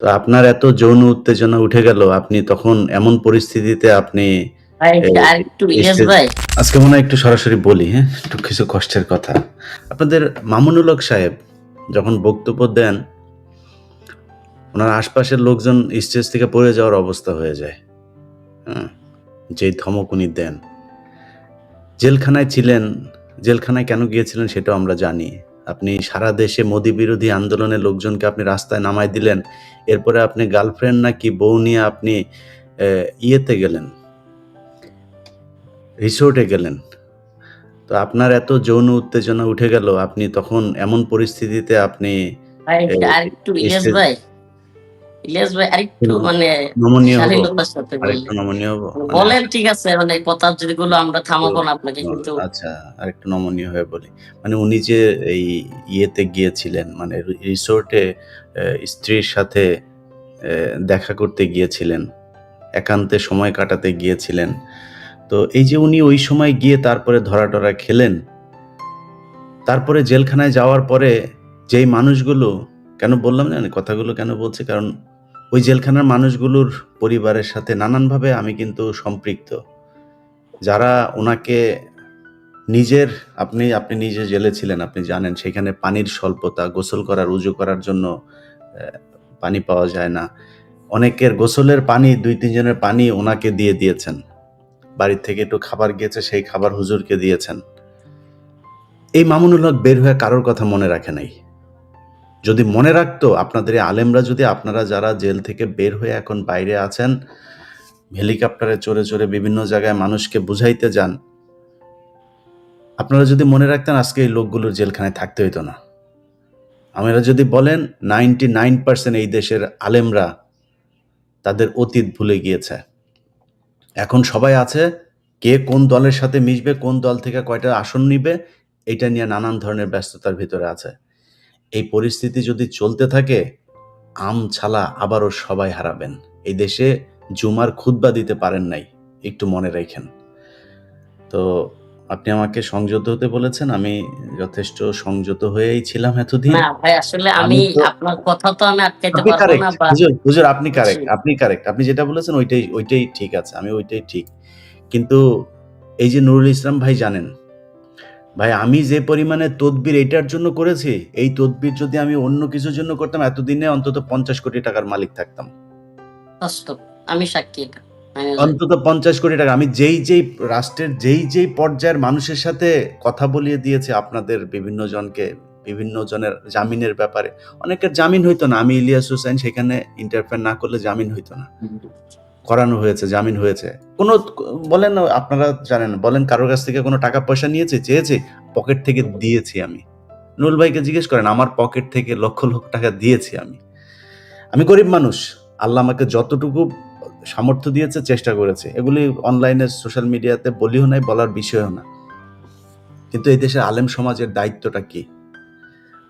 তো আপনার এত যৌন উত্তেজনা উঠে গেল, আপনি তখন এমন পরিস্থিতিতে আপনি ভাই এ আরেকটু ইলিয়াস স্টেজ ভাই। আজকে মনে হয় একটু সরাসরি বলি, হ্যাঁ? একটু কিছু কষ্টের কথা। আপনাদের মামুনুল হক সাহেব যখন বক্তব্য দেন, উনার আশপাশের লোকজন স্টেজ থেকে পড়ে যাওয়ার অবস্থা হয়ে যায়। হ্যাঁ? যেই ধমক উনি দেন। জেলখানায় ছিলেন, জেলখানায় কেন গিয়েছিলেন সেটাও আমরা জানি। আপনি সারা দেশে মোদি বিরোধী আন্দোলনের লোকজনকে আপনি রাস্তায় নামায় দিলেন। এরপরে আপনি গার্লফ্রেন্ড নাকি বউ নিয়ে আপনি ইয়েতে গেলেন, রিসোর্টে গেলেন। তো আপনার এত যৌন উত্তেজনা উঠে গেল, আপনি তখন এমন পরিস্থিতিতে আপনি ভাই এ আরেকটু ইলিয়াস স্টেজ ভাই, ইলিয়াস ভাই আরেকটু মানে নমনীয় হব? শালীনতার সাথে আরেকটু বললেন। নমনীয় হব? মানে মানে বলেন ঠিক আছে, মানে কথা যেগুলো আমরা তো থামাবো না আপনাকে, ন কিন্তু আচ্ছা, আরেকটু নমনীয় হয়ে বলি। মানে উনি যে এই ইয়েতে গিয়েছিলেন, মানে রিসোর্টে স্ত্রীর সাথে দেখা করতে গিয়েছিলেন, একান্তে সময় কাটাতে গিয়েছিলেন। তো এই যে উনি ওই সময় গিয়ে তারপরে ধরা-টরা খেলেন, তারপরে জেলখানায় যাওয়ার পরে যেই মানুষগুলো, কেন বললাম জানেন? কথাগুলো কেন বলছি? কারণ ওই জেলখানার মানুষগুলোর পরিবারের সাথে নানানভাবে আমি কিন্তু সম্পৃক্ত। যারা উনাকে নিজের আপনি নিজে জেলে ছিলেন, আপনি জানেন সেখানে পানির স্বল্পতা, গোসল করার, উজু করার জন্য পানি পাওয়া যায় না। অনেকের গোসলের পানি ২-৩ জনের পানি উনাকে দিয়ে দিয়েছেন। বাড়ির থেকে একটু খাবার গিয়েছে, সেই খাবার হুজুরকে দিয়েছেন। এই মামুনুল হক বের হয়ে কারোর কথা মনে রাখে নাই। যদি মনে রাখতো, আপনাদের এই আলেমরা যদি, আপনারা যারা জেল থেকে বের হয়ে এখন বাইরে আছেন, হেলিকপ্টারে চড়ে, চড়ে বিভিন্ন জায়গায় মানুষকে বুঝাইতে যান, আপনারা যদি মনে রাখতেন আজকে এই লোকগুলোর জেলখানায় থাকতে হইতো না। আপনারা যদি বলেন 99% এই দেশের আলেমরা তাদের অতীত ভুলে গিয়েছে। এখন সবাই আছে, কে কোন দলের সাথে মিশবে, কোন দল থেকে কয়টা আসন নিবে, এইটা নিয়ে নানান ধরনের ব্যস্ততার ভিতরে আছে। এই পরিস্থিতি যদি চলতে থাকে, ছালা আবারও সবাই হারাবেন। এই দেশে জুমার খুতবা দিতে পারেন নাই, একটু মনে রাইখেন। তো আপনি আমাকে সংযত হতে বলেছেন, আমি যথেষ্ট সংযত হয়েই ছিলাম এতদিন। না ভাই, আসলে আমি আমি তো আপনার কথা তো আমি আটকাইতে আপনি পারবো না কারেক্ট। বা হুজুর আপনি জি। কারেক্ট, আপনি কারেক্ট। আপনি যেটা বলেছেন ওইটাই ঠিক আছে। আমি ওইটাই ঠিক। কিন্তু এই যে নুরুল ইসলাম ভাই জানেন, ভাই আমি যে পরিমাণে তদবির এইটার জন্য করেছি, এই তদবির যদি আমি অন্য কিছুর জন্য করতাম, এতদিনে অন্তত ৫০ কোটি টাকার মালিক থাকতাম। বাস্তব। আমি সাক্ষী এটা। আমি অন্তত ৫০ কোটি টাকা। আমি যেই রাষ্ট্রের যেই পর্যায়ের মানুষের সাথে কথা বলিয়ে দিয়েছি আপনাদের বিভিন্ন জনকে, বিভিন্ন জনের জামিনের ব্যাপারে। অনেকের জামিন হইতো না। আমি ইলিয়াস হোসাইন সেখানে ইন্টারফেয়ার না করলে জামিন হইতো না। করানো হয়েছে, জামিন হয়েছে। কোনো বলেন, আপনারা জানেন, বলেন কারো কাছ থেকে কোনো টাকা পয়সা নিয়েছি, চেয়েছি? পকেট থেকে দিয়েছি আমি। নুরুল ভাইকে জিজ্ঞেস করেন, আমার পকেট থেকে লক্ষ, লক্ষ টাকা দিয়েছি আমি। আমি গরিব মানুষ। আল্লাহ আমাকে যতটুকু সামর্থ্য দিয়েছে চেষ্টা করেছি। এগুলি অনলাইনে সোশ্যাল মিডিয়াতে বলিও নাই, বলার বিষয়ও না। কিন্তু এই দেশের আলেম সমাজের দায়িত্বটা কি?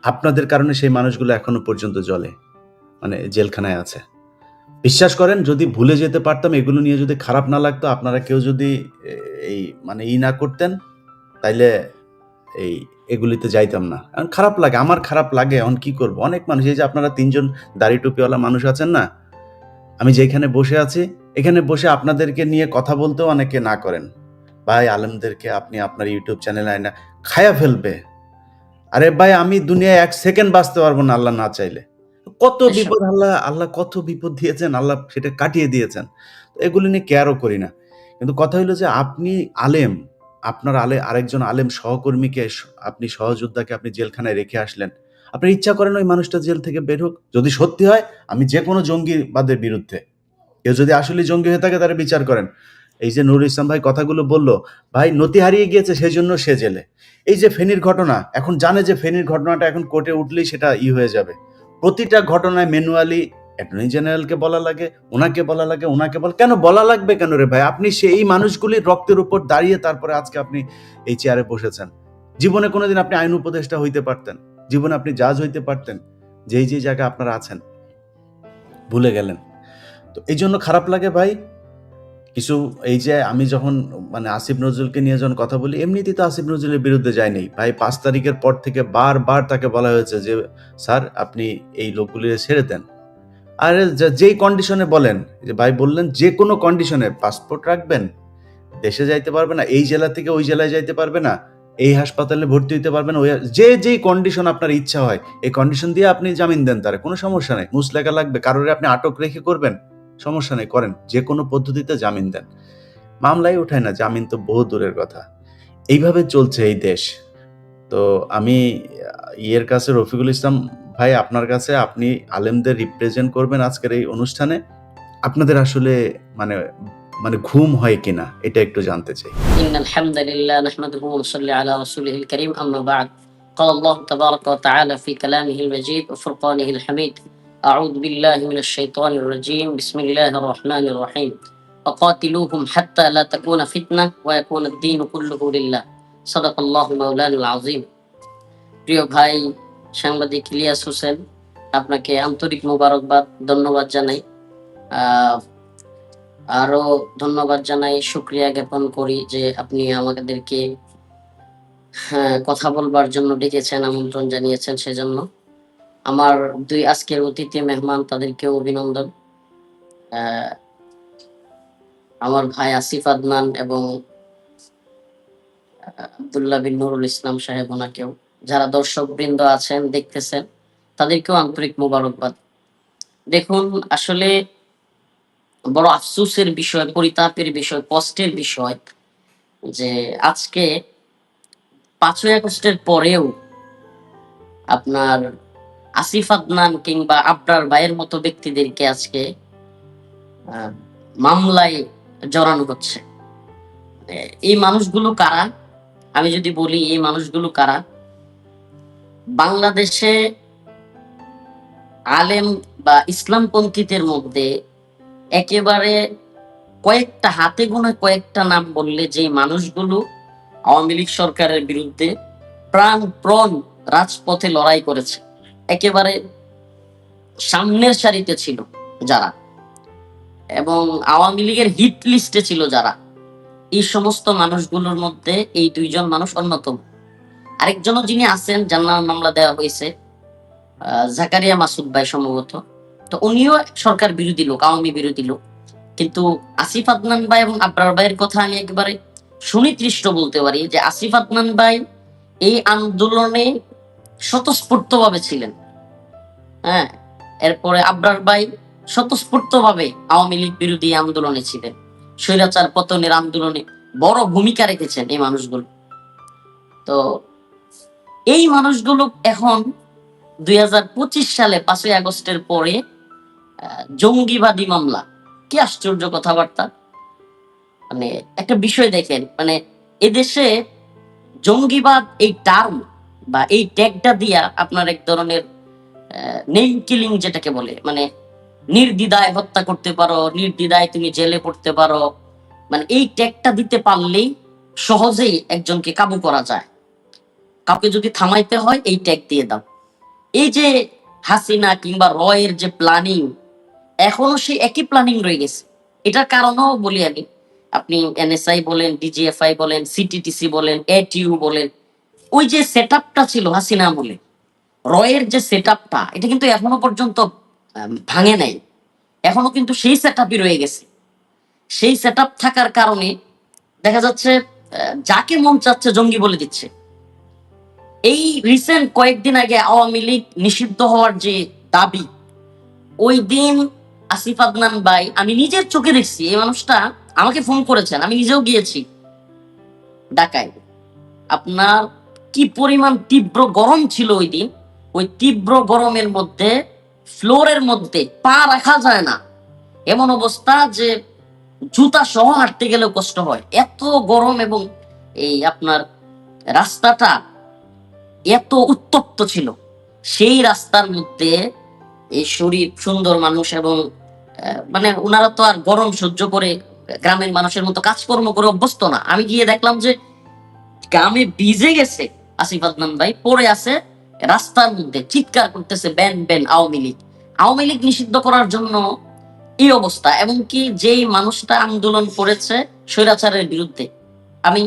আপনাদের কারণে সেই মানুষগুলো এখনো পর্যন্ত জ্বলে। মানে জেলখানায় আছে। বিশ্বাস করেন, যদি ভুলে যেতে পারতাম, এগুলো নিয়ে যদি খারাপ না লাগতো, আপনারা কেউ যদি এ এই মানে না করতেন, তাইলে এই এগুলিতে যাইতাম না। এখন খারাপ লাগে, আমার খারাপ লাগে, এখন কি করব? অনেক মানুষ, এই যে আপনারা ৩ জন দাড়ি টুপিওয়ালা মানুষ আছেন না? আমি যেখানে বসে আছি, এখানে বসে আপনাদেরকে নিয়ে কথা বলতেও অনেকে না করেন। ভাই আলেমদেরকে আপনি আপনার YouTube চ্যানেলে আইনা খায়া ফেলবে। আরে ভাই, আমি দুনিয়ায় ১ সেকেন্ড বাঁচতে পারব না আল্লাহ না চাইলে। কত এসব বিপদ, আল্লাহ কত বিপদ দিয়েছেন, আল্লাহ সেটা কাটিয়ে দিয়েছেন। তো এগুলি নিয়ে কেয়ারও করি না। কিন্তু কথা হইলো যে আপনি আলেম, আপনার আরেকজন আলেম সহকর্মীকে, আপনি সহযোদ্ধাকে আপনি জেলখানায় রেখে আসলেন। আপনার ইচ্ছা করেন ওই মানুষটা জেল থেকে বের হোক? যদি সত্যি হয়, আমি যেকোনো জঙ্গিবাদের বিরুদ্ধে। কেউ যদি আসলেই জঙ্গি হয়ে থাকে তার বিচার করেন। এই যে নুরুল ইসলাম ভাই কথাগুলো বলল, ভাই নতি হারিয়ে গিয়েছে সেজন্য সে জেলে। এই যে ফেনীর ঘটনা, এখন জানে যে ফেনীর ঘটনাটা এখন কোর্টে উঠলেই সেটা হয়ে যাবে। প্রতিটা ঘটনায় ম্যানুয়ালি অ্যাটর্নি জেনারেলকে বলা লাগে, উনাকে বলা লাগে, উনাকে কেন বলা লাগবে কেন রে ভাই? আপনি সেই মানুষগুলির রক্তের উপর দাঁড়িয়ে তারপরে আজকে আপনি এই চেয়ারে বসেছেন। জীবনে কোনোদিন আপনি আইন উপদেষ্টা হইতে পারতেন। জীবনে আপনি জাজ হইতে পারতেন। যেই জায়গায় আপনারা আছেন, ভুলে গেলেন। তো এইজন্য খারাপ লাগে ভাই। কিছু এই যে আমি যখন মানে আসিফ নজরুলকে নিয়ে যখন কথা বলি, এমনিতেই তো আসিফ নজরুলের বিরুদ্ধে যাই নাই। ভাই ৫ তারিখের পর থেকে বারবার তাকে বলা হয়েছে যে, "স্যার আপনি এই লোকগুলিরে ছেড়ে দেন।" আরে যেই কন্ডিশনে বলেন, যে ভাই বললেন যে কোনো কন্ডিশনে পাসপোর্ট রাখবেন, দেশে যাইতে পারবে না, এই জেলা থেকে ওই জেলায় যাইতে পারবে না, এই হাসপাতালে ভর্তি হইতে পারবে না, ওই যেই কন্ডিশন আপনার ইচ্ছা হয় এই কন্ডিশন দিয়ে আপনি জামিন দেন, তারে কোনো সমস্যা নেই। মুচলেখা লাগবে, কারোরে আপনি আটক রেখে করবেন, সমস্যা নেই, করেন, যে কোনো পদ্ধতিতে জামিন দেন। মামলাই উঠায় না, জামিন তো বহু দূরের কথা। এইভাবে চলছে এই দেশ। তো আমি ইয়ের কাছে, রফিকুল ইসলাম ভাই, আপনার কাছে, আপনি আলেমদের রিপ্রেজেন্ট করবেন আজকের এই অনুষ্ঠানে। আপনাদের আসলে মানে মানে ঘুম হয় কিনা এটা একটু জানতে চাই। إن الحمد لله نحمده ونصلي على رسوله الكريم أما بعد قال الله تبارك وتعالى في كلامه المجيد وفرقانه الحميد أعوذ بالله من الشيطان الرجيم بسم الله الرحمن الرحيم وقاتلوهم حتى لا تكون فتنة ويكون الدين كله لله صدق الله مولانا العظيم প্রিয় ভাই সাংবাদিক ইলিয়াস হোসেন, আপনাকে আন্তরিক মোবারকবাদ, ধন্যবাদ জানাই। আরো ধন্যবাদ জানাই, শুকরিয়া জ্ঞাপন করি যে আপনি আমাদেরকে কথা বলবার জন্য ডেকেছেন, আমন্ত্রণ জানিয়েছেন, সেজন্য। আমার দুই আজকের অতিথি মেহমান, তাদেরকেও অভিনন্দন। আমার ভাই আসিফ আদনান এবং আব্দুল্লাহ বিন নুরুল ইসলাম সাহেব, ওনাকেও, যারা দর্শক বৃন্দ আছেন দেখতেছেন, তাদেরকেও আন্তরিক মোবারকবাদ। দেখুন, আসলে বড় আফসোসের বিষয়, পরিতাপের বিষয়, কষ্টের বিষয় যে আজকে 5ই আগস্টের পরেও আপনার আসিফ আদনান কিংবা আবরার ভাইয়ের মতো ব্যক্তিদেরকে আজকে মামলায় জড়ানো হচ্ছে। এই মানুষগুলো কারা? আমি যদি বলি এই মানুষগুলো কারা, বাংলাদেশে আলেম বা ইসলামপন্থীদের মধ্যে একেবারে কয়েকটা হাতে গোনা কয়েকটা নাম বললে যে মানুষগুলো আওয়ামী লীগ সরকারের বিরুদ্ধে প্রাণপণ রাজপথে লড়াই করেছে, একেবারে সামনের সারিতে ছিল যারা, এবং আওয়ামী লীগের হিট লিস্টে ছিল যারা, এই সমস্ত মানুষগুলোর মধ্যে এই দুইজন মানুষ অন্যতম। আরেকজনও যিনি আছেন, যার নামে মামলা দেওয়া হয়েছে, জাকারিয়া মাসুদ ভাই সম্ভবত, তো উনিও সরকার বিরোধী লোক, আওয়ামী বিরোধী লোক। কিন্তু আসিফ আদনান ভাই এবং আবরার ভাইয়ের কথা আমি একেবারে সুনির্দিষ্ট বলতে পারি যে আসিফ আদনান ভাই এই আন্দোলনে স্বতঃস্ফূর্তভাবে ছিলেন। এরপরে আবরার ভাই স্বতঃস্ফূর্তভাবে আওয়ামী লীগ বিরোধী আন্দোলনে ছিলেন, স্বৈরাচার পতনের আন্দোলনে বড় ভূমিকা রেখেছেন এই মানুষগুলো। তো এই মানুষগুলো এখন 2025 সালে 5ই আগস্টের পরে জঙ্গিবাদী মামলা, কি আশ্চর্য কথাবার্তা। মানে একটা বিষয় দেখেন, মানে এদেশে জঙ্গিবাদ এই টার্ম বা এই ট্যাগটা দিয়া আপনার এক ধরনের নেম কিলিং যেটাকে বলে, মানে নির্দ্বিধায় হত্যা করতে পারো, নির্দ্বিধায় তুমি জেলে পড়তে পারো, মানে এই ট্যাগটা দিতে পারলেই সহজেই একজনকে কাবু করা যায়। কাউকে যদি থামাইতে হয় এই ট্যাগ দিয়ে দাও। এই যে হাসিনা কিংবা রয়ের যে প্ল্যানিং, এখনো সেই একই প্ল্যানিং রয়ে গেছে। এটার কারণও বলি আমি, আপনি এনএসআই বলেন, ডিজিএফআই বলেন, সিটিটিসি বলেন, এটিইউ বলেন, ওই যে সেটআপটা ছিল হাসিনা আমলে, রয়ের যে সেটআপটা, এটা কিন্তু এখনো পর্যন্ত ভাঙে নাই, এখনো কিন্তু সেই সেটআপই রয়ে গেছে। সেই সেটআপ থাকার কারণে দেখা যাচ্ছে যাকে মন চাচ্ছে জঙ্গি বলে দিচ্ছে। এই রিসেন্ট কয়েকদিন আগে আওয়ামী লীগ নিষিদ্ধ হওয়ার যে দাবি, ওই দিন আসিফ আদনান ভাই, আমি নিজের চোখে দেখছি, এই মানুষটা আমাকে ফোন করেছেন, আমি নিজেও গিয়েছি ঢাকায়। আপনার কি পরিমাণ তীব্র গরম ছিল ওই দিন, ওই তীব্র গরমের মধ্যে ফ্লোরের মধ্যে পা রাখা যায় না, এমন অবস্থা যে জুতা সহ হাঁটতে গেলেও কষ্ট হয়, এত গরম। এবং এই আপনার রাস্তাটা এত উত্তপ্ত ছিল, সেই রাস্তার মধ্যে এই শরীর সুন্দর মানুষ, এবং মানে ওনারা তো আর গরম সহ্য করে গ্রামের মানুষের মতো কাজকর্ম করে অভ্যস্ত না। আমি গিয়ে দেখলাম যে গ্রামে ভিজে গেছে আসিফ আদনান ভাই, পড়ে আছে রাস্তার মধ্যে, চিৎকার করতেছে ব্যান ব্যান আওয়ামী লীগ, আওয়ামী লীগ নিষিদ্ধ করার জন্য এই অবস্থা। এবং কি যেই মানুষটা আন্দোলন করেছে স্বৈরাচারের বিরুদ্ধে, আমি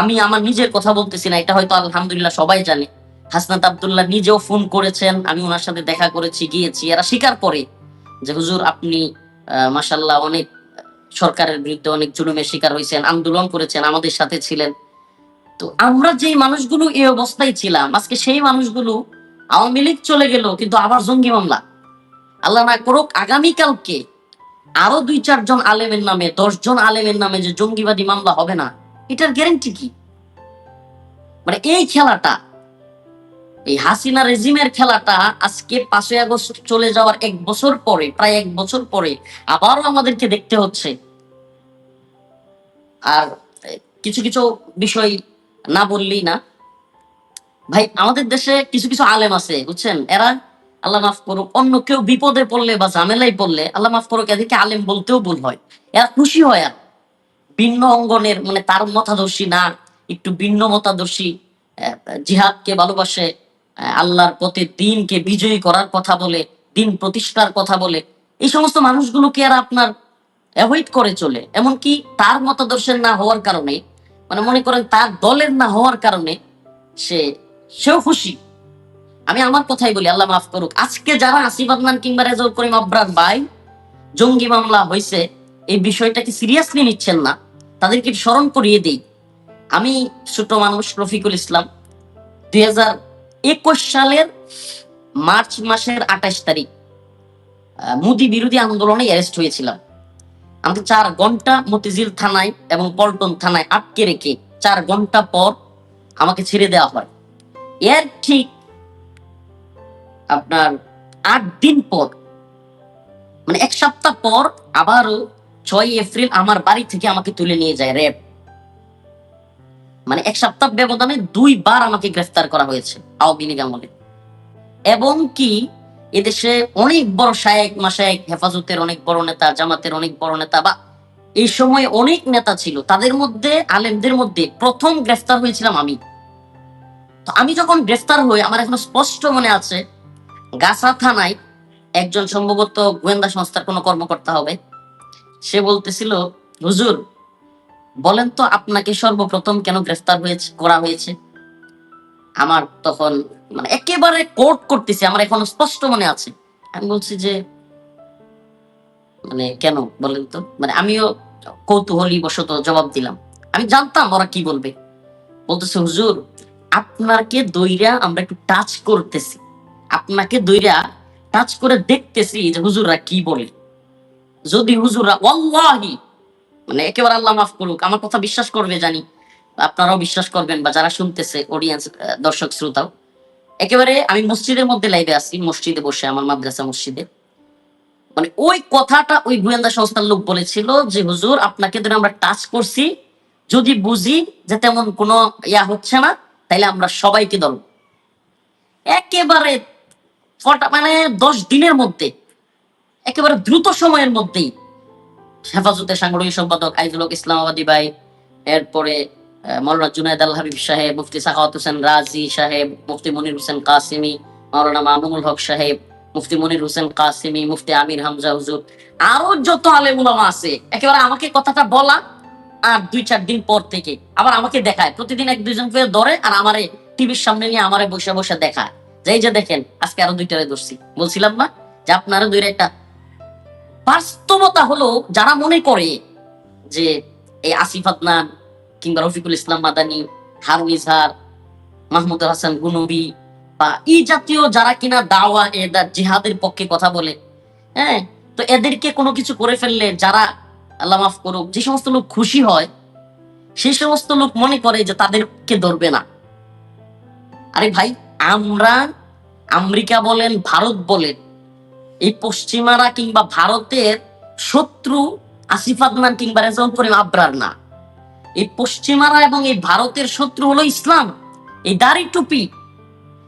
আমি আমার নিজের কথা বলতেছি না, এটা হয়তো আলহামদুলিল্লাহ সবাই জানে, হাসনাত আব্দুল্লাহ নিজেও ফোন করেছেন, আমি ওনার সাথে দেখা করেছি, গিয়েছি, এরা স্বীকার করে যে হুজুর আপনি মাশাআল্লাহ অনেক সরকারের বিরুদ্ধে অনেক জুলুমের শিকার হয়েছেন, আন্দোলন করেছেন, আমাদের সাথে ছিলেন। তো আমরা যেই মানুষগুলো এই অবস্থায় ছিলাম, আজকে সেই মানুষগুলো আওয়ামী লীগ চলে গেল, কিন্তু আবার জঙ্গি মামলা। আল্লাহ না করুক আগামীকালকে আরো 2-4 জন আলেমের নামে, 10 জন আলেমের নামে যে জঙ্গিবাদী মামলা হবে না, এটার গ্যারান্টি কি? মানে এই খেলাটা, এই হাসিনা রেজিমের খেলাটা আজকে 5ই আগস্ট চলে যাওয়ার 1 বছর পরে, প্রায় 1 বছর পরে আবারও আমাদেরকে দেখতে হচ্ছে। আর কিছু কিছু বিষয় না বললেই না ভাই, আমাদের দেশে কিছু কিছু আলেম আছে বুঝছেন, এরা আল্লাহ মাফ করুক অন্য কেউ বিপদে পড়লে বা ঝামেলায় পড়লে আল্লাহ মাফ করুক এদেরকে আলেম বলতেও ভুল হয়, এরা খুশি হয়। আর ভিন্ন অঙ্গনের মানে তার মতাদর্শী না, একটু ভিন্ন মতাদর্শী, জিহাদকে ভালোবাসে, আল্লাহর পথে দিনকে বিজয়ী করার কথা বলে, দিন প্রতিষ্ঠার কথা বলে, এই সমস্ত মানুষগুলোকে আর আপনার অ্যাভয়েড করে চলে। এমনকি তার মতাদর্শের না হওয়ার কারণে, মানে মনে করেন তার দলের না হওয়ার কারণে সেও খুশি। আমি আমার কথাই বলি, আল্লাহ মাফ করুক, আজকে যারা আসিফ আদনান কিংবা রেজাউল করিম আবরার ভাই জঙ্গি মামলা হয়েছে এই বিষয়টাকে সিরিয়াসলি নিচ্ছেন না, তাদেরকে স্মরণ করিয়ে দেই। আমি ছোট মানুষ রফিকুল ইসলাম 2021 সালের মার্চ মাসের 28 তারিখ মোদি বিরোধী আন্দোলনে অ্যারেস্ট হয়েছিলাম। আমাকে 4 ঘন্টা মতিঝিল থানায় এবং পল্টন থানায় আটকে রেখে 4 ঘন্টা পর আমাকে ছেড়ে দেওয়া হয়। এর ঠিক আপনার 8 দিন পর, মানে 1 সপ্তাহ পর আবারও 6 এপ্রিল আমার বাড়ি থেকে আমাকে তুলে নিয়ে যায় র্যাব। মানে 1 সপ্তাহ ব্যবধানে 2 বার আমাকে গ্রেফতার করা হয়েছে আওয়ামী লীগ আমলে। এবং কি এদেশে অনেক বড় শায়েখ মাশায়েখ, হেফাজতের অনেক বড় নেতা, জামাতের অনেক বড় নেতা বা এই সময় অনেক নেতা ছিল, তাদের মধ্যে আলেমদের মধ্যে প্রথম গ্রেফতার হয়েছিলাম আমি। তো আমি যখন গ্রেফতার হই, আমার এখনো স্পষ্ট মনে আছে, গাছা থানায় একজন সম্ভবত গোয়েন্দা সংস্থার কোনো কর্মকর্তা হবে, সে বলতেছিল হুজুর বলেন তো আপনাকে সর্বপ্রথম কেন গ্রেফতার করা হয়েছে। আমার তখন মানে একেবারে কোট করতেছি, আমার এখন স্পষ্ট মনে আছে। আমি বলছি যে মানে কেন বলেন তো, মানে আমিও কৌতূহলী বশত জবাব দিলাম, আমি জানতাম ওরা কি বলবে। বলতেছে হুজুর আপনাকে দইরা আমরা একটু টাচ করতেছি, আপনাকে দইরা টাচ করে দেখতেছি যে হুজুররা কি বলে। যদি হুজুররা ওয়াল্লাহি, মানে একেবারে আল্লাহ মাফ করুক, আমার কথা বিশ্বাস করবে জানি, আপনারাও বিশ্বাস করবেন বা যারা শুনতেছে অডিয়েন্স, দর্শক শ্রোতাও, একেবারে আমি মসজিদের মধ্যে লাইভে আছি, মসজিদে বসে, আমার মাদ্রাসা মসজিদে, মানে ওই কথাটা ওই গোয়েন্দা সংস্থার লোক বলেছিল যে হুজুর আপনাকে ধরে আমরা টাচ করছি, যদি বুঝি যে তেমন কোনো ইয়া হচ্ছে না তাইলে আমরা সবাইকে ধরব। একেবারে মানে 10 দিনের মধ্যে, একেবারে দ্রুত সময়ের মধ্যেই হেফাজতের সাংগঠনিক সম্পাদক আইজুল হক ইসলামাবাদী ভাই, এরপরে মৌলানা জুনায়েদ আল হাবিব সাহেব, মুফতি সাখাওয়াত হোসেন রাজি সাহেব, মুফতি মনির হোসেন কাসিমি, মৌলানা মামুনুল হক সাহেব, মুফতি মনির হোসেন কাসিমি, মুফতি আমির হামজা হুজুর, আরো যত আলেম উলামা আছে, একেবারে আমাকে কথাটা বলা আর 2-4 দিন পর থেকে আবার আমাকে দেখায়, প্রতিদিন 1-2 জন করে ধরে আর আমারে টিভির সামনে নিয়ে আমারে বসে বসে দেখায় যে এই যে দেখেন আজকে আরো 2টারে ধরছি। বলছিলাম না যে আপনারা 2 একটা বাস্তবতা হলো, যারা মনে করে যে এই আসিফ আদনান কিংবা রফিকুল ইসলাম মাদানী, হারুন ইজহার, মাহমুদ হাসান গুনবী বা এই জাতীয় যারা কিনা দাওয়া জিহাদের পক্ষে কথা বলে, হ্যাঁ, তো এদেরকে কোনো কিছু করে ফেললে যারা আল্লাহ মাফ করুক যে সমস্ত লোক খুশি হয়, সেই সমস্ত লোক মনে করে যে তাদেরকে ধরবে না। আরে ভাই, আমরা আমেরিকা বলেন, ভারত বলেন, এই পশ্চিমারা কিংবা ভারতের শত্রু আসিফ আদনান কিংবা রেজাউল করিম আবরার না। এই পশ্চিমারা এবং এই ভারতের শত্রু হলো ইসলাম, এই দাড়ি টুপি,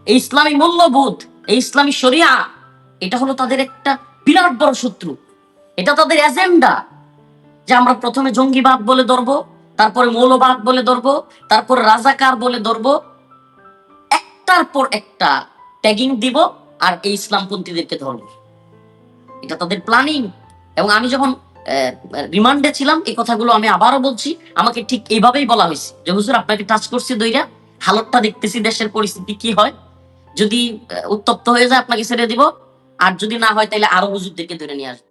এই ইসলামী মূল্যবোধ, এই ইসলামী শরিয়া, এটা হলো তাদের একটা বিরাট বড় শত্রু। এটা তাদের এজেন্ডা যে আমরা প্রথমে জঙ্গিবাদ বলে ধরবো, তারপরে মৌলবাদ বলে ধরবো, তারপরে রাজাকার বলে ধরবো, একটার পর একটা ট্যাগিং দিব আর এই ইসলামপন্থীদেরকে ধরবো। এটা তাদের প্ল্যানিং। এবং আমি যখন রিমান্ডে ছিলাম, এই কথাগুলো আমি আবারও বলছি, আমাকে ঠিক এইভাবেই বলা হয়েছে যে হুজুর আপনাকে টাচ করছি দইরা, হালতটা দেখতেছি দেশের পরিস্থিতি কি হয়, যদি উত্তপ্ত হয়ে যায় আপনাকে ছেড়ে দিব, আর যদি না হয় তাহলে আরো হুজুরদেরকে ধরে নিয়ে আসবে।